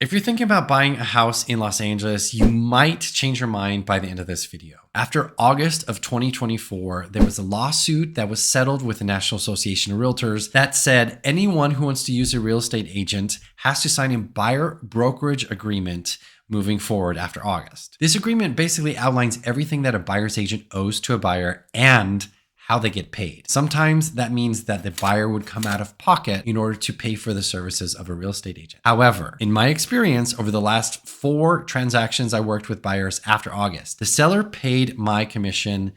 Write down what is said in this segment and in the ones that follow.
If you're thinking about buying a house in Los Angeles, you might change your mind by the end of this video. After August of 2024, there was a lawsuit that was settled with the National Association of Realtors that said anyone who wants to use a real estate agent has to sign a buyer brokerage agreement moving forward after August. This agreement basically outlines everything that a buyer's agent owes to a buyer and how they get paid. Sometimes that means that the buyer would come out of pocket in order to pay for the services of a real estate agent. However, in my experience, over the last 4 transactions I worked with buyers after August, the seller paid my commission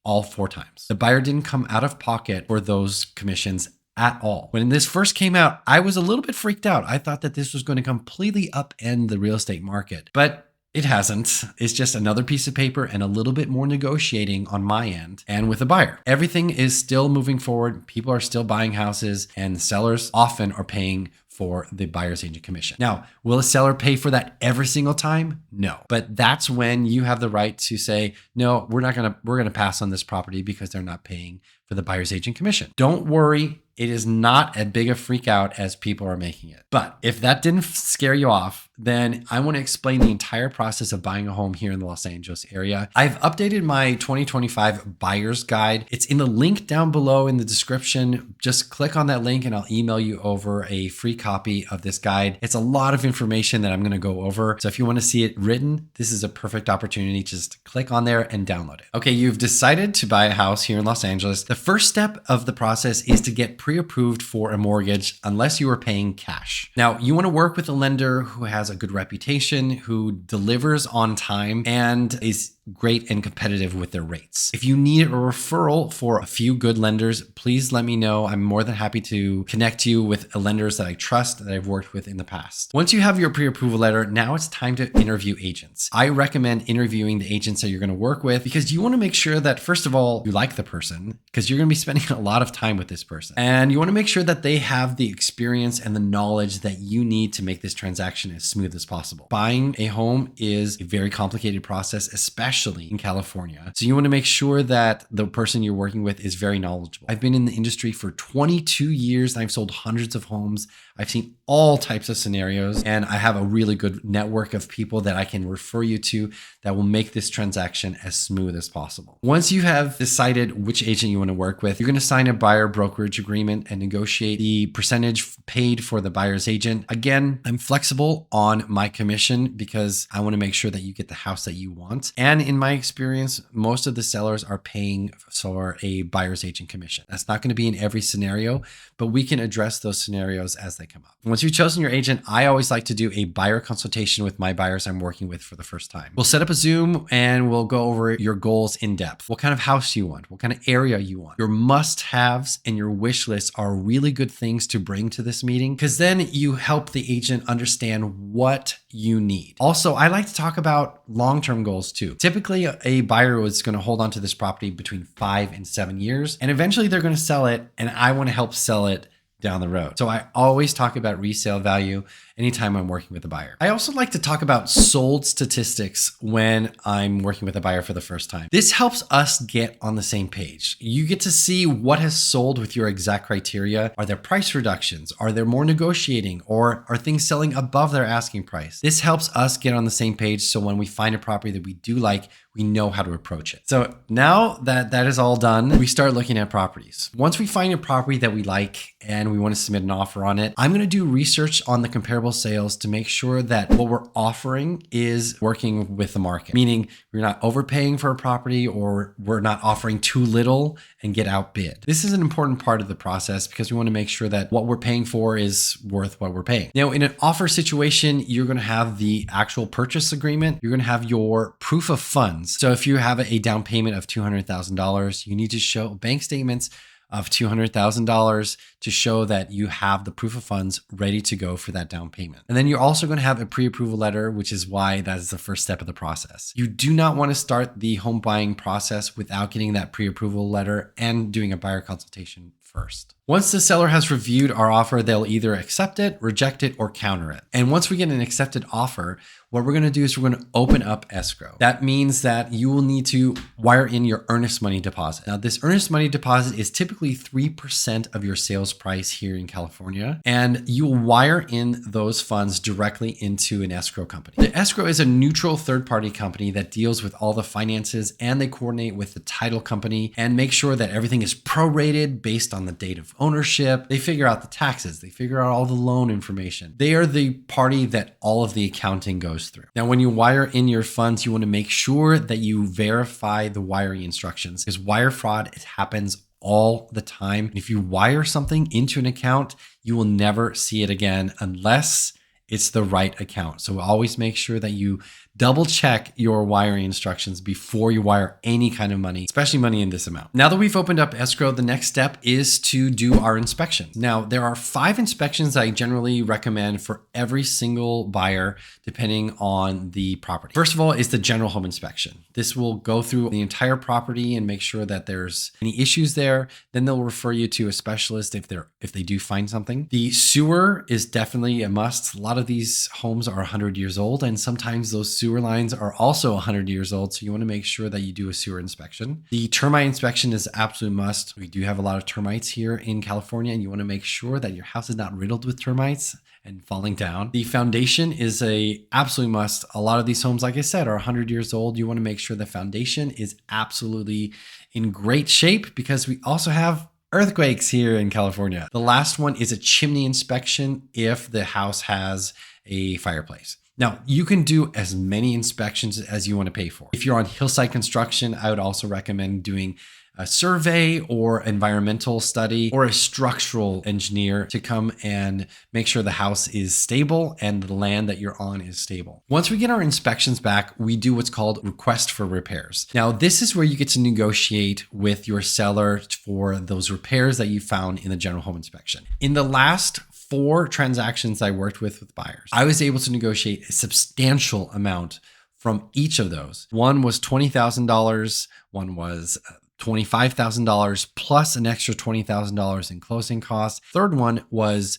all 4 times. The buyer didn't come out of pocket for those commissions at all. When this first came out, I was a little bit freaked out. I thought that this was going to completely upend the real estate market, but it hasn't. It's just another piece of paper and a little bit more negotiating on my end and with the buyer. Everything is still moving forward. People are still buying houses and the sellers often are paying for the buyer's agent commission. Now, will a seller pay for that every single time? No. But that's when you have the right to say, no, we're going to pass on this property because they're not paying for the buyer's agent commission. Don't worry. It is not as big a freak out as people are making it. But if that didn't scare you off, then I want to explain the entire process of buying a home here in the Los Angeles area. I've updated my 2025 buyer's guide. It's in the link down below in the description. Just click on that link and I'll email you over a free copy of this guide. It's a lot of information that I'm going to go over. So if you want to see it written, this is a perfect opportunity. Just click on there and download it. Okay, you've decided to buy a house here in Los Angeles. The first step of the process is to get pre-approved for a mortgage unless you are paying cash. Now, you want to work with a lender who has a good reputation, who delivers on time, and is great and competitive with their rates. If you need a referral for a few good lenders, please let me know. I'm more than happy to connect you with lenders that I trust, that I've worked with in the past. Once you have your pre-approval letter, now it's time to interview agents. I recommend interviewing the agents that you're going to work with because you want to make sure that, first of all, you like the person because you're going to be spending a lot of time with this person. And you want to make sure that they have the experience and the knowledge that you need to make this transaction as smooth as possible. Buying a home is a very complicated process, especially in California. So you want to make sure that the person you're working with is very knowledgeable. I've been in the industry for 22 years and I've sold hundreds of homes. I've seen all types of scenarios and I have a really good network of people that I can refer you to that will make this transaction as smooth as possible. Once you have decided which agent you want to work with, you're going to sign a buyer brokerage agreement and negotiate the percentage paid for the buyer's agent. Again, I'm flexible on my commission because I want to make sure that you get the house that you want. And in my experience, most of the sellers are paying for a buyer's agent commission. That's not going to be in every scenario, but we can address those scenarios as they come up. Once you've chosen your agent, I always like to do a buyer consultation with my buyers I'm working with for the first time. We'll set up a Zoom and we'll go over your goals in depth. What kind of house you want, what kind of area you want. Your must-haves and your wish lists are really good things to bring to this meeting because then you help the agent understand what you need. Also, I like to talk about long-term goals too. Typically, a buyer is going to hold on to this property between 5 and 7 years, and eventually they're going to sell it, and I want to help sell it down the road. So I always talk about resale value anytime I'm working with a buyer. I also like to talk about sold statistics when I'm working with a buyer for the first time. This helps us get on the same page. You get to see what has sold with your exact criteria. Are there price reductions? Are there more negotiating? Or are things selling above their asking price? This helps us get on the same page so when we find a property that we do like, we know how to approach it. So now that that is all done, we start looking at properties. Once we find a property that we like and we want to submit an offer on it, I'm going to do research on the comparable sales to make sure that what we're offering is working with the market, meaning we're not overpaying for a property or we're not offering too little and get outbid. This is an important part of the process because we want to make sure that what we're paying for is worth what we're paying. Now, in an offer situation, you're going to have the actual purchase agreement. You're going to have your proof of funds. So if you have a down payment of $200,000, you need to show bank statements of $200,000 to show that you have the proof of funds ready to go for that down payment. And then you're also going to have a pre-approval letter, which is why that is the first step of the process. You do not want to start the home buying process without getting that pre-approval letter and doing a buyer consultation first. Once the seller has reviewed our offer, they'll either accept it, reject it, or counter it. And once we get an accepted offer, what we're going to do is we're going to open up escrow. That means that you will need to wire in your earnest money deposit. Now, this earnest money deposit is typically 3% of your sales price here in California, and you will wire in those funds directly into an escrow company. The escrow is a neutral third-party company that deals with all the finances, and they coordinate with the title company and make sure that everything is prorated based on the date of ownership. They figure out the taxes. They figure out all the loan information. They are the party that all of the accounting goes through. Now, when you wire in your funds, you want to make sure that you verify the wiring instructions, because wire fraud, it happens all the time. If you wire something into an account, you will never see it again unless it's the right account. So always make sure that you double check your wiring instructions before you wire any kind of money, especially money in this amount. Now that we've opened up escrow, the next step is to do our inspection. Now, there are 5 inspections I generally recommend for every single buyer, depending on the property. First of all is the general home inspection. This will go through the entire property and make sure that there's any issues there. Then they'll refer you to a specialist if they do find something. The sewer is definitely a must. A lot of these homes are 100 years old, and sometimes those sewer lines are also 100 years old. So you want to make sure that you do a sewer inspection. The termite inspection is absolute must. We do have a lot of termites here in California, and you want to make sure that your house is not riddled with termites and falling down. The foundation is a absolute must. A lot of these homes, like I said, are 100 years old. You want to make sure the foundation is absolutely in great shape, because we also have earthquakes here in California. The last one is a chimney inspection if the house has a fireplace. Now, you can do as many inspections as you want to pay for. If you're on hillside construction, I would also recommend doing a survey or environmental study or a structural engineer to come and make sure the house is stable and the land that you're on is stable. Once we get our inspections back, we do what's called request for repairs. Now, this is where you get to negotiate with your seller for those repairs that you found in the general home inspection. In the last 4 transactions I worked with buyers, I was able to negotiate a substantial amount from each of those. One was $20,000, one was $25,000 plus an extra $20,000 in closing costs. Third one was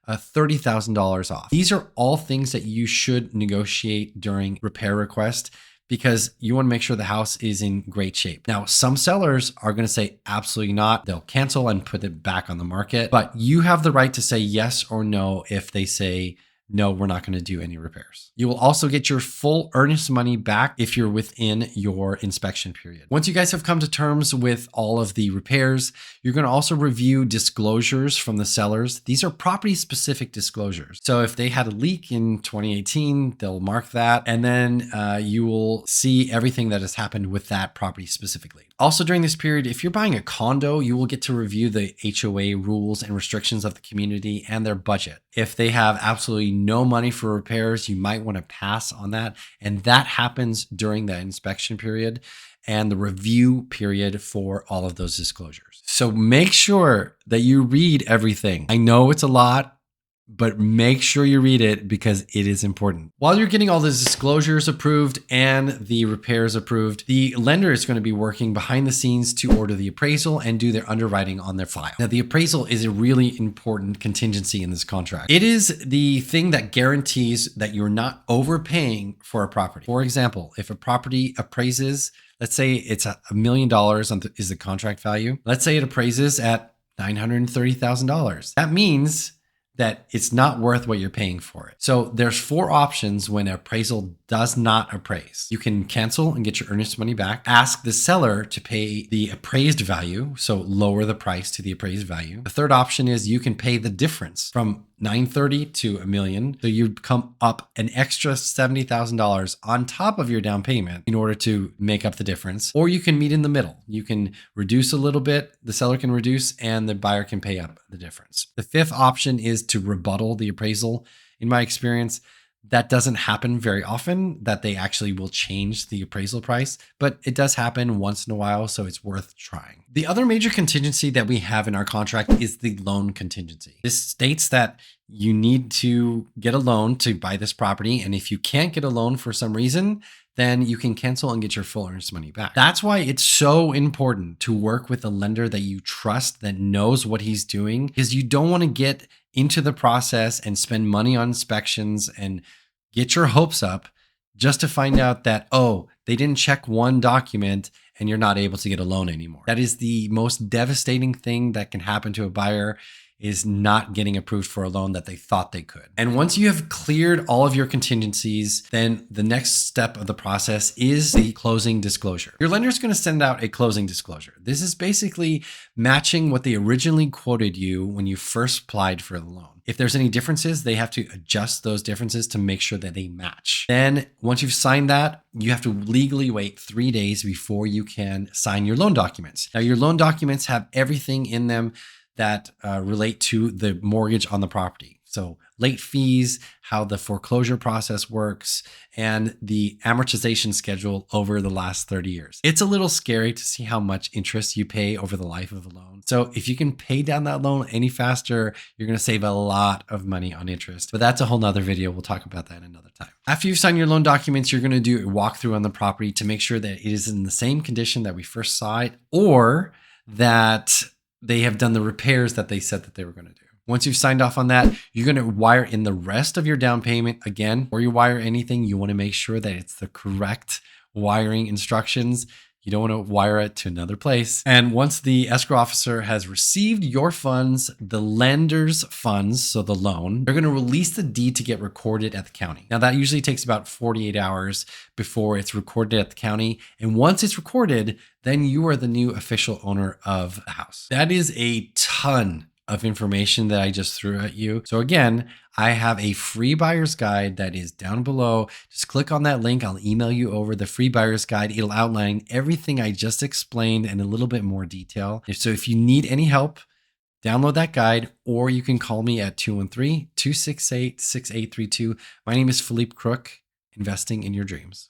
$30,000 off. These are all things that you should negotiate during repair request, because you want to make sure the house is in great shape. Now, some sellers are going to say absolutely not. They'll cancel and put it back on the market, but you have the right to say yes or no if they say, no, we're not going to do any repairs. You will also get your full earnest money back if you're within your inspection period. Once you guys have come to terms with all of the repairs, you're going to also review disclosures from the sellers. These are property specific disclosures. So if they had a leak in 2018, they'll mark that. And then you will see everything that has happened with that property specifically. Also during this period, if you're buying a condo, you will get to review the HOA rules and restrictions of the community and their budget. If they have absolutely no money for repairs, you might want to pass on that. And that happens during the inspection period and the review period for all of those disclosures. So make sure that you read everything. I know it's a lot, but make sure you read it because it is important. While you're getting all the disclosures approved and the repairs approved, the lender is going to be working behind the scenes to order the appraisal and do their underwriting on their file. Now, the appraisal is a really important contingency in this contract. It is the thing that guarantees that you're not overpaying for a property. For example, if a property appraises, let's say it's $1 million is the contract value. Let's say it appraises at $930,000. That means that it's not worth what you're paying for it. So there's 4 options when an appraisal does not appraise. You can cancel and get your earnest money back. Ask the seller to pay the appraised value, so lower the price to the appraised value. The third option is you can pay the difference from $930,000 to $1 million. So you come up an extra $70,000 on top of your down payment in order to make up the difference. Or you can meet in the middle. You can reduce a little bit, the seller can reduce, and the buyer can pay up the difference. The 5th option is to rebuttal the appraisal. In my experience, That doesn't happen very often, that they actually will change the appraisal price, but it does happen once in a while, so it's worth trying. The other major contingency that we have in our contract is the loan contingency. This states that you need to get a loan to buy this property, and if you can't get a loan for some reason, then you can cancel and get your full earnest money back. That's why it's so important to work with a lender that you trust, that knows what he's doing, because you don't want to get into the process and spend money on inspections and get your hopes up just to find out that, oh, they didn't check one document and you're not able to get a loan anymore. That is the most devastating thing that can happen to a buyer, is not getting approved for a loan that they thought they could. And once you have cleared all of your contingencies, then the next step of the process is the closing disclosure. Your lender is going to send out a closing disclosure. This is basically matching what they originally quoted you when you first applied for the loan. If there's any differences, they have to adjust those differences to make sure that they match. Then once you've signed that, you have to legally wait 3 days before you can sign your loan documents. Now, your loan documents have everything in them that relate to the mortgage on the property. So late fees, how the foreclosure process works, and the amortization schedule over the last 30 years. It's a little scary to see how much interest you pay over the life of a loan. So if you can pay down that loan any faster, you're going to save a lot of money on interest. But that's a whole nother video. We'll talk about that another time. After you've signed your loan documents, you're going to do a walkthrough on the property to make sure that it is in the same condition that we first saw it, or that they have done the repairs that they said that they were going to do. Once you've signed off on that, you're going to wire in the rest of your down payment. Again, before you wire anything, you want to make sure that it's the correct wiring instructions. You don't want to wire it to another place. And once the escrow officer has received your funds, the lender's funds, so the loan, they're going to release the deed to get recorded at the county. Now, that usually takes about 48 hours before it's recorded at the county. And once it's recorded, then you are the new official owner of the house. That is a ton of information that I just threw at you. So again, I have a free buyer's guide that is down below. Just click on that link. I'll email you over the free buyer's guide. It'll outline everything I just explained in a little bit more detail. So if you need any help, download that guide, or you can call me at 213-268-6832. My name is Felipe Crook, investing in your dreams.